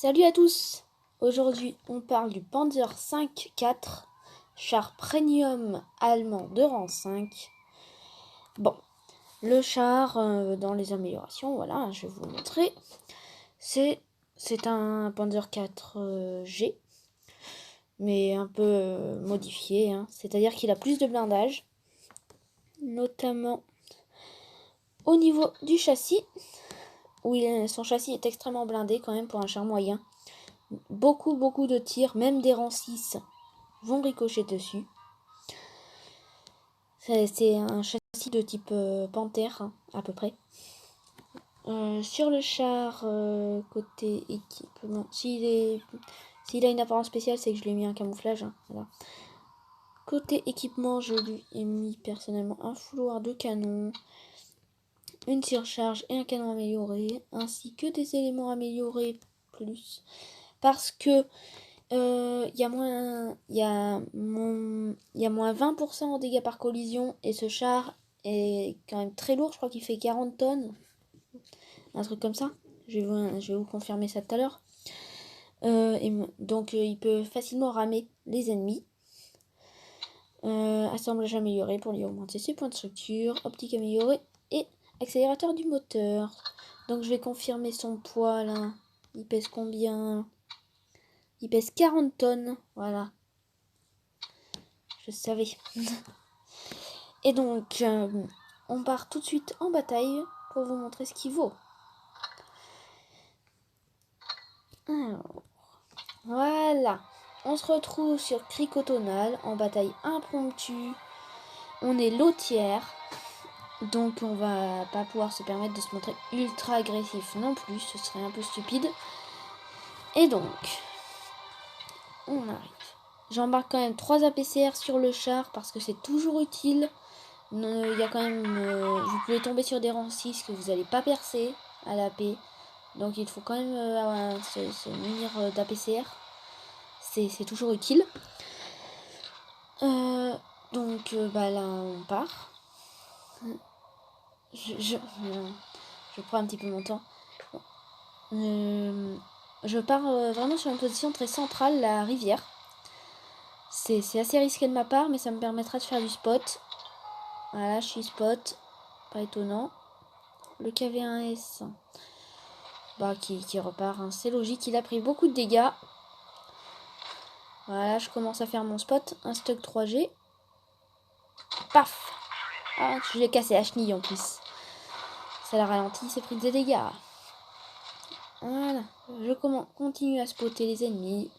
Salut à tous. Aujourd'hui, on parle du Panzer 5-4, char premium allemand de rang 5. Bon, le char, dans les améliorations, voilà, je vais vous le montrer. C'est un Panzer 4G, mais un peu modifié, hein. C'est-à-dire qu'il a plus de blindage, notamment au niveau du châssis, où son châssis est extrêmement blindé quand même pour un char moyen. Beaucoup de tirs, même des rangs 6 vont ricocher dessus. C'est un châssis de type Panthère, hein, à peu près. Sur le char, côté équipement, s'il a une apparence spéciale, c'est que je lui ai mis un camouflage. Hein, voilà. Côté équipement, je lui ai mis personnellement un fouloir de canon, une tire-charge et un canon amélioré, ainsi que des éléments améliorés plus. Parce que il y a moins 20% en dégâts par collision et ce char est quand même très lourd. Je crois qu'il fait 40 tonnes, un truc comme ça. Je vais vous confirmer ça tout à l'heure. Donc il peut facilement ramer les ennemis. Assemblage amélioré pour lui augmenter ses points de structure, optique améliorée et accélérateur du moteur. Donc je vais confirmer son poids là. Il pèse combien? Il pèse 40 tonnes, voilà. Je savais. Et donc, on part tout de suite en bataille pour vous montrer ce qu'il vaut. Alors, voilà. On se retrouve sur Cricotonal en bataille impromptue. On est lotière. Donc on va pas pouvoir se permettre de se montrer ultra agressif non plus. Ce serait un peu stupide. Et donc, on arrive. J'embarque quand même 3 APCR sur le char parce que c'est toujours utile. Il y a quand même, vous pouvez tomber sur des rangs 6 que vous n'allez pas percer à l'AP. Donc il faut quand même se munir d'APCR. C'est toujours utile. Donc là on part. Je prends un petit peu mon temps. Je pars vraiment sur une position très centrale, la rivière. C'est assez risqué de ma part, mais ça me permettra de faire du spot. Voilà, je suis spot. Pas étonnant. Le KV1S qui repart, hein. C'est logique, il a pris beaucoup de dégâts. Voilà, je commence à faire mon spot. Un stock 3G. Paf! Ah, je l'ai cassé la chenille en plus. Ça l'a ralenti, c'est pris des dégâts. Voilà, je continue à spotter les ennemis.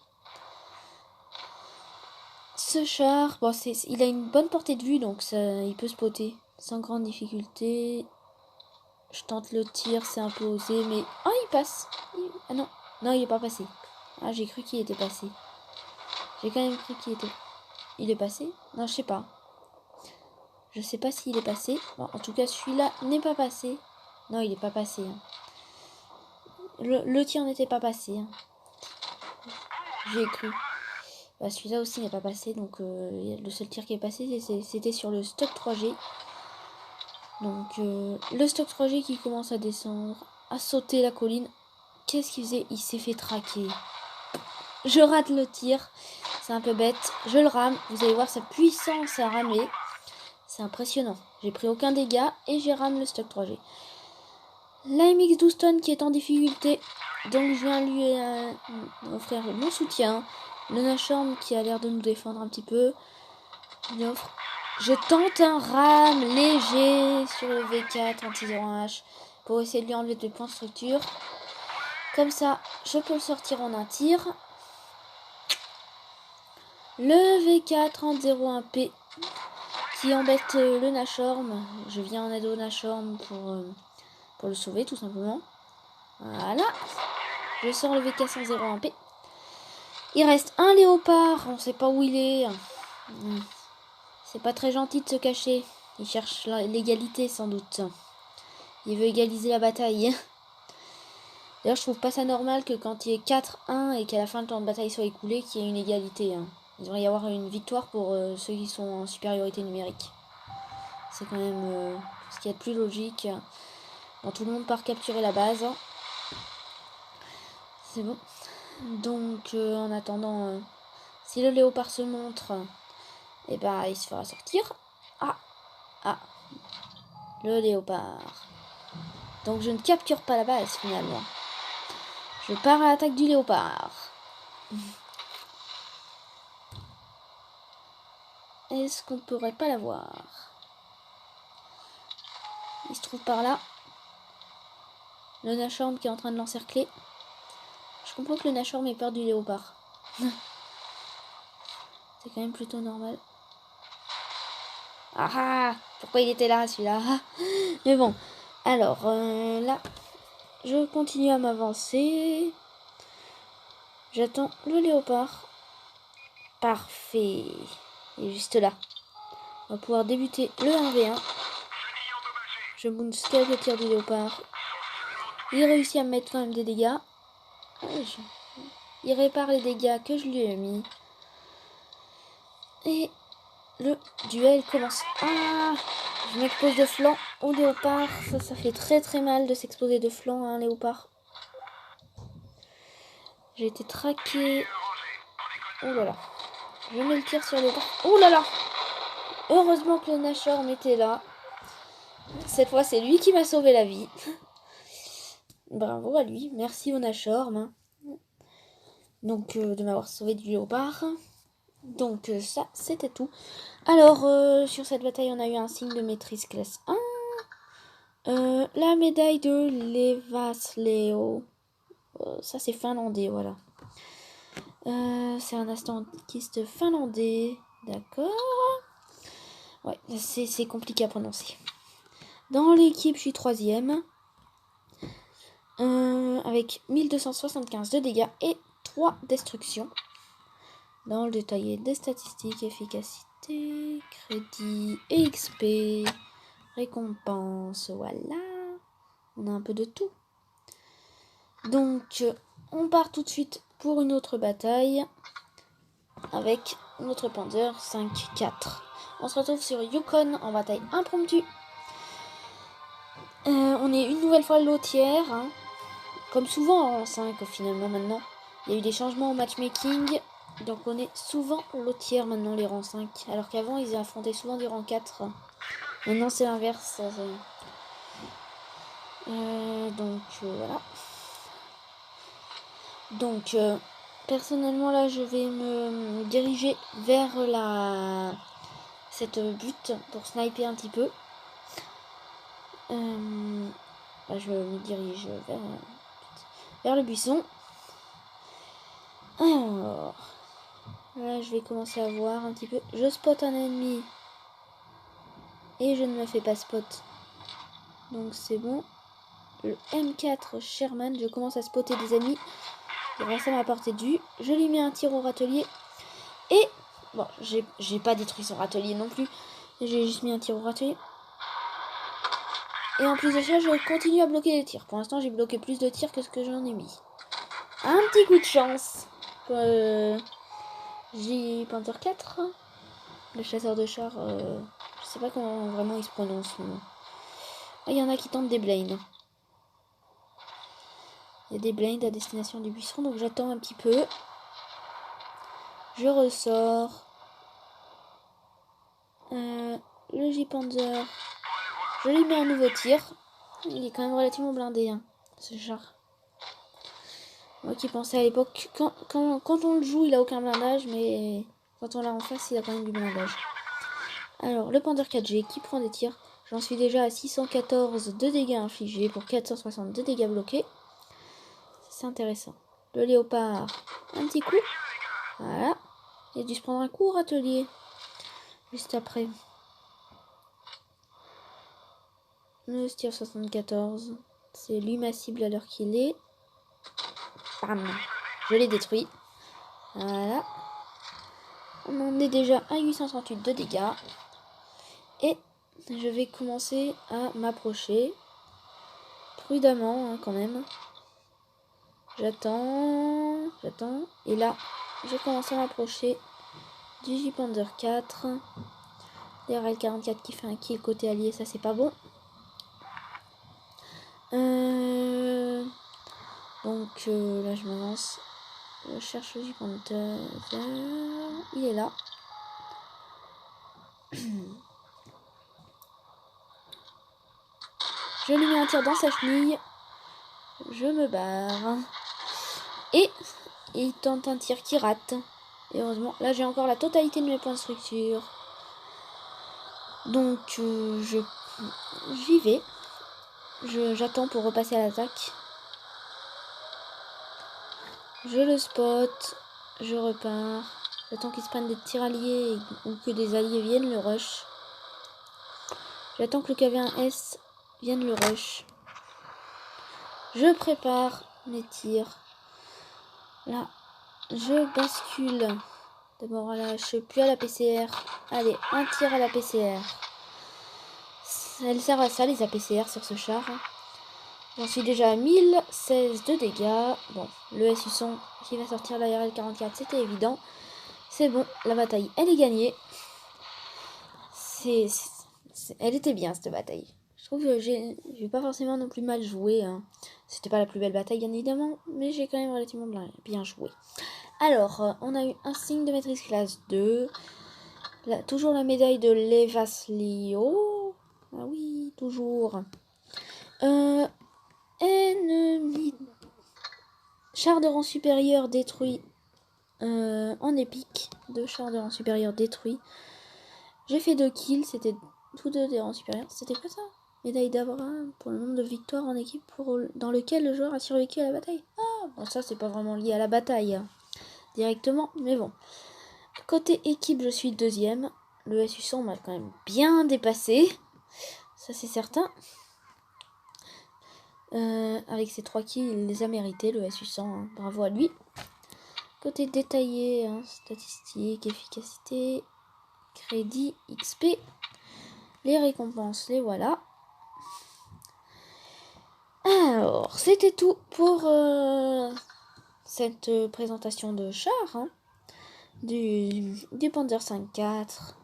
Ce char, il a une bonne portée de vue, donc il peut spotter sans grande difficulté. Je tente le tir, c'est un peu osé, mais... Oh, il passe. Ah non, non, il est pas passé. Ah, j'ai cru qu'il était passé. J'ai quand même cru qu'il était... Il est passé? Non, je sais pas. Je sais pas s'il est passé. Bon, en tout cas, celui-là n'est pas passé. Non, il est pas passé. Hein. Le tir n'était pas passé. Hein. J'ai cru. Bah, celui-là aussi n'est pas passé. Donc, le seul tir qui est passé, c'était sur le stock 3G. Donc, le stock 3G qui commence à descendre, à sauter la colline. Qu'est-ce qu'il faisait? Il s'est fait traquer. Je rate le tir. C'est un peu bête. Je le rame. Vous allez voir sa puissance à ramer. C'est impressionnant. J'ai pris aucun dégât et j'ai ramé le stock 3G. La MX 12 tonnes qui est en difficulté. Donc je viens lui offrir mon soutien. Le Nashorn qui a l'air de nous défendre un petit peu. Je tente un ram léger sur le V4 anti-01H pour essayer de lui enlever des points de structure. Comme ça, je peux le sortir en un tir. Le V4 en 01P qui embête le Nashorn. Je viens en aide au Nashorn pour le sauver tout simplement. Voilà. Je sors le V4 en 01P. Il reste un léopard. On sait pas où il est. C'est pas très gentil de se cacher. Il cherche l'égalité sans doute. Il veut égaliser la bataille. D'ailleurs, je trouve pas ça normal que quand il y ait 4-1 et qu'à la fin le temps de bataille soit écoulé, qu'il y ait une égalité. Il devrait y avoir une victoire pour ceux qui sont en supériorité numérique. C'est quand même ce qui est le plus logique. Bon, tout le monde part capturer la base. C'est bon. Donc, en attendant, si le léopard se montre, et ben, il se fera sortir. Ah, le léopard. Donc, je ne capture pas la base, finalement. Je pars à l'attaque du léopard. Est-ce qu'on ne pourrait pas l'avoir? Il se trouve par là. Le Nashorn qui est en train de l'encercler. Je comprends que le Nashorn ait peur du léopard. C'est quand même plutôt normal. Ah, pourquoi il était là, celui-là? Mais bon, alors, là, je continue à m'avancer. J'attends le léopard. Parfait. Il est juste là. On va pouvoir débuter le 1v1. Je moonscale le tir du léopard. Il réussit à me mettre quand même des dégâts. Il répare les dégâts que je lui ai mis. Et le duel commence. Ah, je m'expose de flanc au léopard. Ça fait très mal de s'exposer de flanc à un léopard. J'ai été traqué. Oh là là. Je mets le tir sur le léopard. Oh là là. Heureusement que le Nashorn était là. Cette fois, c'est lui qui m'a sauvé la vie. Bravo à lui. Merci au Nashorn. Donc, de m'avoir sauvé du léopard. Donc, ça, c'était tout. Alors, sur cette bataille, on a eu un signe de maîtrise classe 1. La médaille de Levasleo. Ça, c'est finlandais, voilà. C'est un astankiste finlandais. D'accord. Ouais, c'est compliqué à prononcer. Dans l'équipe, je suis 3ème. Avec 1275 de dégâts et 3 destructions. Dans le détaillé des statistiques, efficacité, crédit, XP, récompense, voilà. On a un peu de tout. Donc, on part tout de suite pour une autre bataille avec notre Panzer 5-4. On se retrouve sur Yukon en bataille impromptue. On est une nouvelle fois lotière, hein. Comme souvent en 5 finalement maintenant. Il y a eu des changements au matchmaking. Donc on est souvent lotière maintenant les rangs 5. Alors qu'avant ils affrontaient souvent des rangs 4. Maintenant c'est l'inverse. Donc voilà. Donc personnellement là je vais me diriger vers cette butte pour sniper un petit peu. Je me dirige vers le buisson. Alors là je vais commencer à voir un petit peu. Je spot un ennemi et je ne me fais pas spot. Donc c'est bon. Le M4 Sherman, je commence à spotter des ennemis. Il reste à ma portée de vue. Je lui mets un tir au râtelier. Et bon, j'ai pas détruit son râtelier non plus. J'ai juste mis un tir au râtelier. Et en plus de ça, je continue à bloquer les tirs. Pour l'instant, j'ai bloqué plus de tirs que ce que j'en ai mis. Un petit coup de chance. J Panther 4. Le chasseur de chars. Je sais pas comment vraiment il se prononce. Il y en a qui tentent des blinds. Il y a des blinds à destination du buisson, donc j'attends un petit peu. Je ressors. Le J-Panzer. Je lui mets un nouveau tir. Il est quand même relativement blindé, hein, ce char. Moi qui pensais à l'époque, quand on le joue, il a aucun blindage, mais quand on l'a en face, il a quand même du blindage. Alors, le Panther 4G qui prend des tirs. J'en suis déjà à 614 de dégâts infligés pour 460 de dégâts bloqués. C'est intéressant. Le léopard, un petit coup. Voilà. Il a dû se prendre un coup au râtelier. Juste après. Le Stier 74. C'est lui ma cible à l'heure qu'il est. Bam. Je l'ai détruit. Voilà. On en est déjà à 838 de dégâts. Et je vais commencer à m'approcher. Prudemment, hein, quand même. J'attends. Et là, je commence à m'approcher du J-Panther 4. DRL 44 qui fait un kill côté allié, ça c'est pas bon. Donc là je m'avance. Je cherche le pointeur. Il est là. Je lui mets un tir dans sa chenille. Je me barre. Et il tente un tir qui rate. Et heureusement, là j'ai encore la totalité de mes points de structure. Donc j'y vais. J'attends pour repasser à l'attaque. Je le spot. Je repars. J'attends qu'il se prenne des tirs alliés ou que des alliés viennent le rush. J'attends que le KV1S vienne le rush. Je prépare mes tirs. Là, je bascule. D'abord là, je suis plus à la PCR. Allez, un tir à la PCR. Elle sert à ça, les APCR sur ce char. J'en suis déjà à 1016 de dégâts. Bon, le S800 qui va sortir l'ARL 44, c'était évident. C'est bon, la bataille, elle est gagnée. Elle était bien, cette bataille. Je trouve que j'ai pas forcément non plus mal joué. Hein. C'était pas la plus belle bataille, bien évidemment, mais j'ai quand même relativement bien joué. Alors, on a eu un signe de maîtrise classe 2. Là, toujours la médaille de Levaslio. Ah oui, toujours. Ennemi. Char de rang supérieur détruit. En épique. 2 chars de rang supérieur détruits. J'ai fait 2 kills. C'était tous 2 des rangs supérieurs. C'était quoi ça? Médaille d'Abraham pour le nombre de victoires en équipe dans lequel le joueur a survécu à la bataille. Ah, bon, ça c'est pas vraiment lié à la bataille directement, mais bon. Côté équipe, je suis 2ème. Le S800 m'a quand même bien dépassé. Ça c'est certain. Avec ses 3 kills, il les a mérités, le S800. Hein. Bravo à lui. Côté détaillé, hein, statistiques, efficacité, crédit, XP. Les récompenses, les voilà. Alors, c'était tout pour cette présentation de char. Hein, du Panzer 5.4.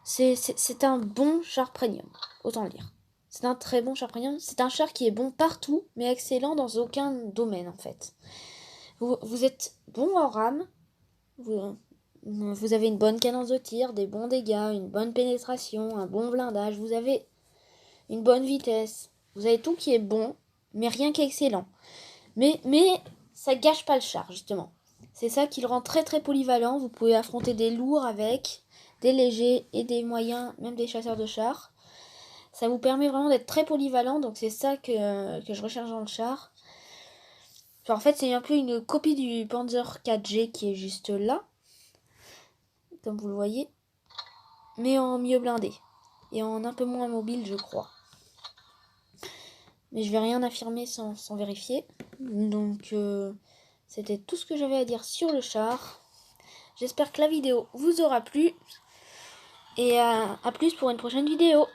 C'est un bon char premium, autant le dire. C'est un très bon char premium. C'est un char qui est bon partout, mais excellent dans aucun domaine en fait. Vous êtes bon en rame. Vous avez une bonne cadence de tir, des bons dégâts, une bonne pénétration, un bon blindage. Vous avez une bonne vitesse. Vous avez tout qui est bon, mais rien qui est excellent. Mais ça gâche pas le char, justement. C'est ça qui le rend très très polyvalent. Vous pouvez affronter des lourds avec, des légers et des moyens, même des chasseurs de chars. Ça vous permet vraiment d'être très polyvalent. Donc c'est ça que je recherche dans le char. Enfin, en fait, c'est un peu une copie du Panzer 4G qui est juste là. Comme vous le voyez. Mais en mieux blindé. Et en un peu moins mobile, je crois. Mais je vais rien affirmer sans vérifier. Donc, c'était tout ce que j'avais à dire sur le char. J'espère que la vidéo vous aura plu. Et à plus pour une prochaine vidéo.